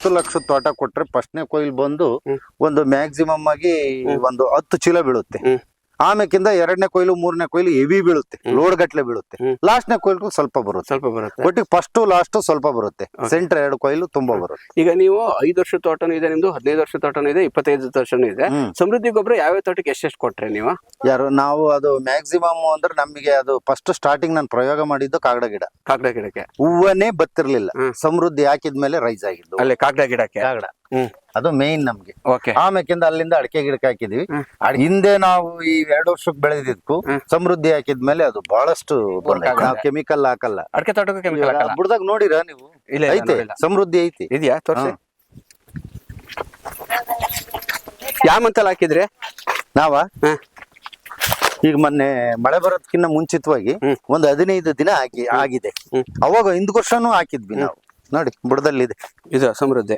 10 ಲಕ್ಷ ತೋಟ ಕೊಟ್ರೆ ಫಸ್ಟ್ನೇ ಕೊಯ್ಲು ಬಂದು ಒಂದು ಮ್ಯಾಕ್ಸಿಮಮ್ ಆಗಿ ಒಂದು 10 ಚೀಲ ಬೀಳುತ್ತೆ. ಆಮೇಕಿಂದ 2ನೇ ಕೊಯ್ಲು 3ನೇ ಕೊಯ್ಲು ಹೆವಿ ಬೀಳುತ್ತೆ, ಲೋಡ್ ಗಟ್ಲೆ ಬೀಳುತ್ತೆ. ಲಾಸ್ಟ್ನೇ ಕೊಯ್ಲು ಸ್ವಲ್ಪ ಬರುತ್ತೆ. ಒಟ್ಟಿಗೆ ಫಸ್ಟ್ ಲಾಸ್ಟ್ ಸ್ವಲ್ಪ ಬರುತ್ತೆ. ಸೆಂಟರ್ 2 ಕೊಯ್ಲು ತುಂಬಾ ಬರುತ್ತೆ. ಈಗ ನೀವು 5 ವರ್ಷ ತೋಟನೂ ಇದೆ ನಿಮ್ದು, 15 ವರ್ಷ ತೋಟನೂ ಇದೆ, 25 ವರ್ಷನೂ ಇದೆ. ಸಮೃದ್ಧಿ ಗೊಬ್ಬರ ಯಾವ ತೋಟಕ್ಕೆ ಎಷ್ಟೆಷ್ಟು ಕೊಟ್ರೆ ನೀವು? ನಾವು ಅದು ಮ್ಯಾಕ್ಸಿಮಮ್ ಅಂದ್ರೆ ನಮಗೆ ಅದು ಫಸ್ಟ್ ಸ್ಟಾರ್ಟಿಂಗ್ ನಾನು ಪ್ರಯೋಗ ಮಾಡಿದ್ದು ಕಾಗಡ ಗಿಡಕ್ಕೆ. ಹೂವನ್ನೇ ಬತ್ತಿರ್ಲಿಲ್ಲ. ಸಮೃದ್ಧಿ ಹಾಕಿದ್ಮೇಲೆ ರೈಸ್ ಆಗಿದ್ದು ಅಲ್ಲೇ ಕಾಗಡ ಗಿಡಕ್ಕೆ. ಕಾಗಡ ಅದು ಮೇನ್ ನಮ್ಗೆ. ಆಮೇಕಿಂದ ಅಲ್ಲಿಂದ ಅಡಿಕೆ ಗಿಡಕ್ಕೆ ಹಾಕಿದ್ವಿ. ಹಿಂದೆ ನಾವು ಈ 2 ವರ್ಷಕ್ಕೆ ಬೆಳೆದಿದ್ಕು ಸಮೃದ್ಧಿ ಹಾಕಿದ್ಮೇಲೆ ಅದು ಬಹಳಷ್ಟು ಕೆಮಿಕಲ್ ಹಾಕಲ್ಲ. ಅಡಿಕೆ ತೋಟಕ್ಕೆ ಕೆಮಿಕಲ್ ಹಾಕಲ್ಲ. ಬುಡದಾಗ ನೋಡಿರಾ ನೀವು? ಐತೆ, ಸಮೃದ್ಧಿ ಐತಿ. ಇದೆಯಾ? ತೋರಿಸಿ. ಯಾವ ಮಂತಲ್ಲಿ ಹಾಕಿದ್ರಿ? ಈಗ ಮೊನ್ನೆ ಮಳೆ ಬರೋದಕ್ಕಿಂತ ಮುಂಚಿತವಾಗಿ ಒಂದು 15 ದಿನ ಆಗಿದೆ. ಅವಾಗ ಹಿಂದ್ ವರ್ಷನೂ ಹಾಕಿದ್ವಿ ನಾವು. ನೋಡಿ ಬುಡದಲ್ಲಿದೆ ಇದು ಸಮೃದ್ಧಿ.